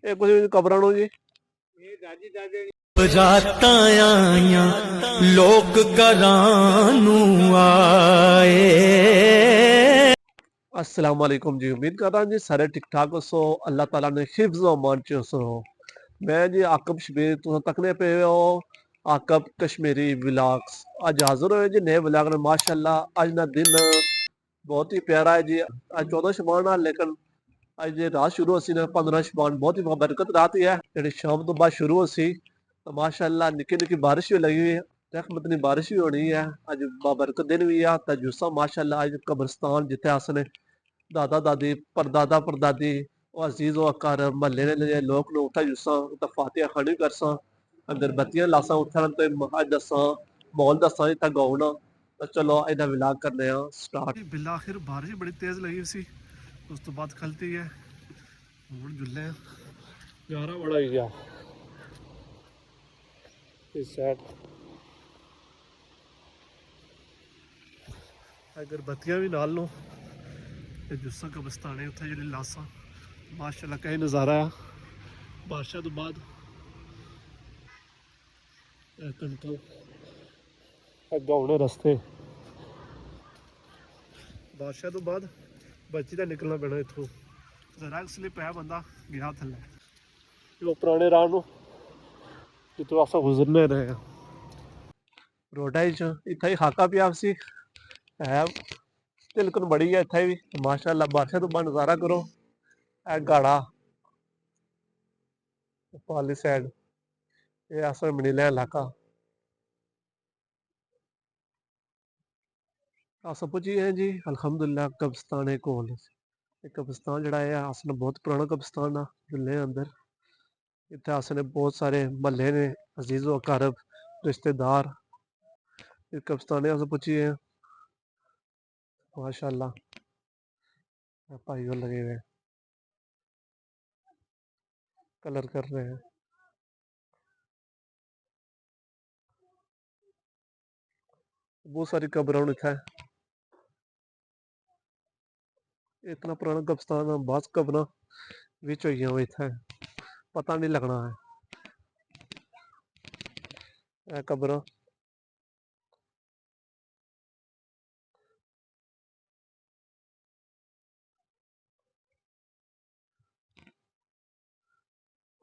ਇਹ ਕੁਝ ਕਬਰਾਂ ਨੂੰ ਜੀ ਇਹ ਦਾਦੀ ਦਾਦੇ ਬਰਾਤਾਂ ਆਈਆਂ ਲੋਕ ਘਰਾਂ ਨੂੰ ਆਏ। अस्सलाम वालेकुम जी। उम्मीद कर रहा हूँ जी सारे ठीक ठाक हो। अल्लाह ताला ने हिफ्ज़ व अमान च हो। मैं जी आकब शबीर तुम तकने पे हो आकब कश्मीरी व्लॉग्स अज हाजिर होए जी नए व्लॉग में माशाल्लाह। अज ना दिन बहुत ही प्यारा है जी। अज 14 शबान है लेकिन अज जे रात शुरू होसी ना 15 शबान बहुत ही बरकत रात ही है जी शाम तो बाद शुरू होसी। तो माशाल्लाह निक्की निक्की बारिश भी लगी हुई है रहमत नी बारिश भी होनी है। अज बाबरकत दिन भी है तजुसा माशाल्लाह। अज कब्रस्तान जिथे असने दादा दादी परदादा परदादी और अजीज व अकार महल्ले ने लोग ने उत्थे जुस्सां उत्थे फातिहा खानी करसां अगरबत्तियां लासां उत्थे ते अज दसां मौल दसां इत्थे गाउना। तो चलो इहदा विलाग करने आ स्टार्ट। बिल्ला आखिर बारिश बड़ी तेज़ लगी सी उस तो बाद खलती है हूँ जुल्ले यारा बड़ा ही गया इस साइड अगरबत्तियां भी नाल लो ते जुस्सा कब्रिस्तान है उत्थे जेह्ड़ी लासां माशाल्लाह कई नज़ारा आ बारिशा तो बाद कणकों गाउने रस्ते बारिशा तो बाद बची का निकलना पैना इत्थों जरा स्लिप है बंदा गया थल्ले जो पुराने राह नूं जित्थों अस गुजरने रहे हैं रोडा च इत्थे ही खाका पिया सी है तिलकन बड़ी है इत्थे भी माशाल्लाह। बारिशा तो बाद नज़ारा करो ए गाड़ा पाली साइड ये अस मनीला इलाका अस पुजी हैं जी अल्हम्दुलिल्लाह कब्रिस्तान कोल। कब्रिस्तान जड़ा है असल बहुत पुराना कब्रिस्तान आ जुल्ले अंदर इत्थे असने बहुत सारे महल्ले ने अजीज व अकारब रिश्तेदार इस कब्रिस्तान अस पुजी हैं माशाल्लाह। भाई वो लगे हुए हैं कलर कर रहे हैं। बहुत सारी कब्रां इत्थे इतना पुराना कब्रिस्तान बस कब्रां विच होई हुई इत्थे पता नहीं लगना है कब्रां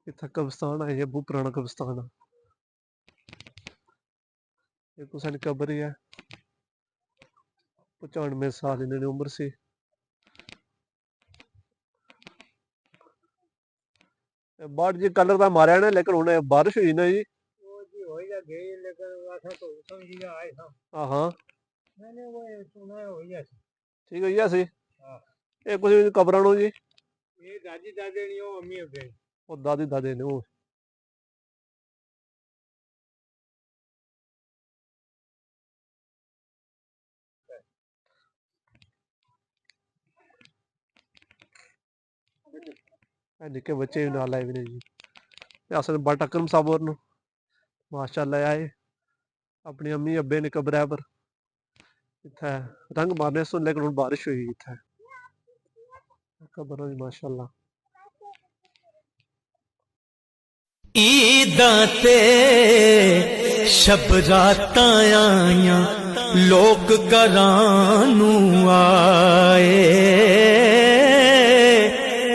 इत्थे कब्रिस्तान है ये बहुत पुराना कब्रिस्तान है। ये कुछ कब्र ही है 95 साल इन्होंने उम्र सी। बाढ़ जी कलर तो मारिया ने लेकिन हुणे बारिश हुई ना जी ਉਹ ਜੀ ਹੋਈ ਗਈ ਲੇਕਿਨ ਆਸਾ ਤੋਂ ਸਮਝੀ ਆਏ ਸਾਂ हाँ हाँ मैंने वो सुना होई जा ठीक है सी हाँ ये कुछ कब्रां नूं जी ये दादी दादे नहीं हो अम्मी अब्बे वो दादी दादे ने वो निक्के बच्चे भी नाल आए हुए ने जी। अस बट अकरम साहब होर माशाल्लाह आए अपनी अम्मी अब्बे ने कब्रै पर इत्थे रंग मारने सुन लेकिन हुण बारिश हुई इत्थे कब्र होई माशाल्लाह। ईदां ते शबरातां आईयां लोक घरां नूं आए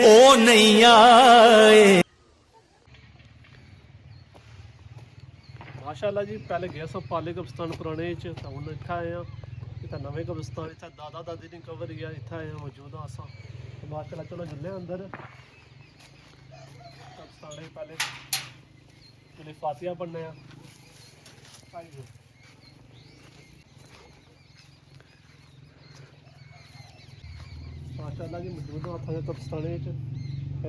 ओ नहीं आए। माशाल्लाह जी पहले गए सब पाले कब्रिस्तान पुराने च तो हुण इत्थे आए हैं इत्थे नवे कब्रिस्तान इत्थे दादा दादी ने कबर ही है इत्थे आए हैं मौजूद हाँ असां तो माशाल्लाह चलो जुल्ले अंदर कब्रिस्तान पहले जिन्हें फातिहा पढ़ने माशाल्लाह जी मौजूद हाँ अत्थां कब्रिस्तान च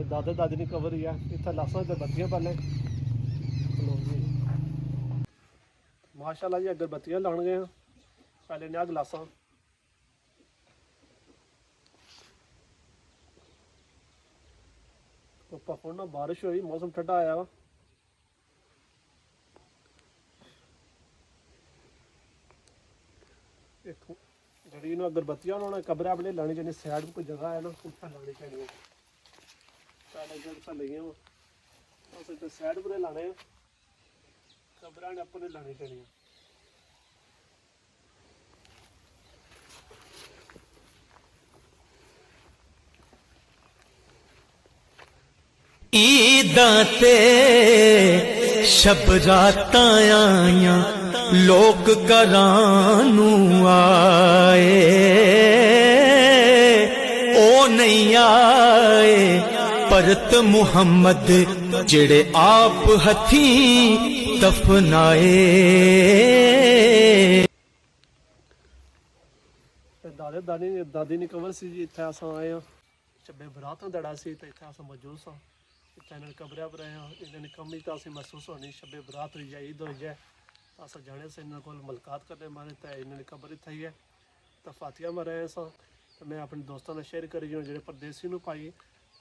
दादा दादी ने कबर ही है इत्थे लासां अगरबत्तियां पहले माशाल्लाह जी अगरबत्तियां लान गए हैं पहले ने गलासां तो हुण ना बारिश हुई मौसम ठंडा आया वा इत्थों जी अगरबत्तियां उन्होंने कब्रै अपने लानी चाहिए सैड कोई जगह है ना उत्थे लानी चाहिए पहले जगह लगी ਅਸੀਂ ਤੇ ਸਾਈਡ ਪਰੇ ਲਾਣੇ ਆ, ਕਬਰਾਂ ਨੇ ਆਪਣੇ ਲਾਣੇ ਪੈਣੀਆਂ। ਈਦਾਂ ਤੇ ਸ਼ਬ ਰਾਤਾਂ ਆਈਆਂ ਲੋਕ ਘਰਾਂ ਨੂੰ ਆਏ, ਉਹ ਨਹੀਂ ਆਏ ਭਰਤ ਮੁਹੰਮਦ ਜਿਹੜੇ ਆਪ ਹੱਥੀਂ ਦਫਨਾਏ। ਤੇ ਦਾਦੀ ਨੇ ਕਬਰ ਸੀ ਜੀ, ਇੱਥੇ ਅਸਾਂ ਆਏ ਆ। ਸ਼ੱਬੇ ਬਰਾਤਾਂ ਦਾ ੜਾ ਸੀ ਤੇ ਇੱਥੇ ਅਸਾਂ ਮੌਜੂਦ ਸਾਂ। ਇੱਥੇ ਇਹਨਾਂ ਨੇ ਕਬਰਿਆਂ ਪਰ ਆਏ ਆ। ਇਹਨਾਂ ਦੀ ਕਮੀ ਤਾਂ ਅਸੀਂ ਮਹਿਸੂਸ ਹੋਣੀ, ਸ਼ੱਬੇ ਬਰਾਤ ਹੋਈ ਜਾਏ, ਈਦ ਹੋਈ ਜਾਏ ਤਾਂ ਅਸਾਂ ਜਾਣੇ ਸੀ ਇਹਨਾਂ ਕੋਲ ਮੁਲਾਕਾਤ ਕਰਨੇ ਮਾਰੇ। ਤਾਂ ਇਹਨਾਂ ਦੀ ਕਬਰ ਇੱਥੇ ਹੀ ਹੈ ਤਾਂ ਫਾਤਿਹਾ ਮਾਰ ਆਏ ਸਾਂ। ਤੇ ਮੈਂ ਆਪਣੇ ਦੋਸਤਾਂ ਨਾਲ ਸ਼ੇਅਰ ਕਰੀ ਜਿਉਂ ਜਿਹੜੇ ਪਰਦੇਸੀ ਨੂੰ ਪਾਈ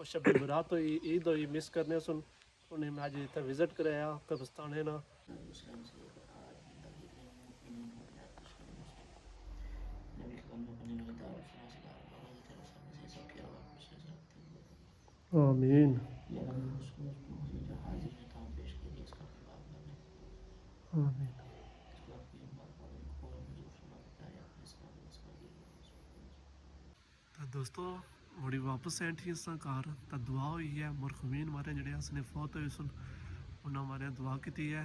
ਉਹ ਸ਼ੱਬੇ ਬਰਾਤ ਹੋਈ, ਈਦ ਹੋਈ ਮਿਸ ਕਰਨੇ ਸੁਣ। ਉਹਨੇ ਮੈਂ ਅੱਜ ਇੱਥੇ ਵਿਜ਼ਿਟ ਕਰਾਇਆ ਕਬਰਸਤਾਨ ਨਾ। आमीन आमीन। ਤਾਂ ਦੋਸਤੋ ਮੁੜੀ ਵਾਪਸ ਐਂਠੀ ਅਸਾਂ ਘਰ ਤਾਂ ਦੁਆ ਹੋਈ ਹੈ ਮਰਹੂਮੀਨ ਮਾਰੇ ਜਿਹੜੇ ਅਸਨੇ ਫੌਤ ਹੋਏ ਸਨ ਉਹਨਾਂ ਮਾਰੇ ਦੁਆ ਕੀਤੀ ਹੈ।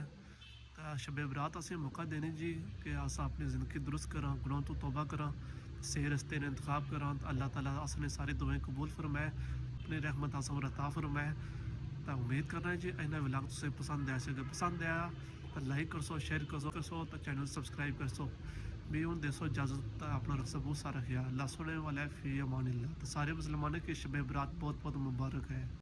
ਤਾਂ ਸ਼ਬੇ ਬਰਾਤ ਅਸੀਂ ਮੌਕਾ ਦੇਣੇ ਜੀ ਕਿ ਅਸਾਂ ਆਪਣੀ ਜ਼ਿੰਦਗੀ ਦਰੁਸਤ ਕਰਾਂ, ਗੁਨਾਹ ਤੋਂ ਤੌਬਾ ਕਰਾਂ, सही रस्ते ने इंतखाब करा। अल्लाह ताला असने सारी दुआएं कबूल फरमाए, अपनी रहमत आसम रता फरमाए। तो उम्मीद करना है जी इन्हें व्लॉग तुझे पसंद आया से पसंद आया तो लाइक कर सो, शेयर कर सो तो चैनल सब्सक्राइब कर सो। भी हूँ देसो इजाज़त अपना रख बहुत सारा ख्याल। अल्लाह सुने वाला फ़ी अमान अल्लाह। तो सारे मुसलमानों की शब बरात बहुत बहुत मुबारक है।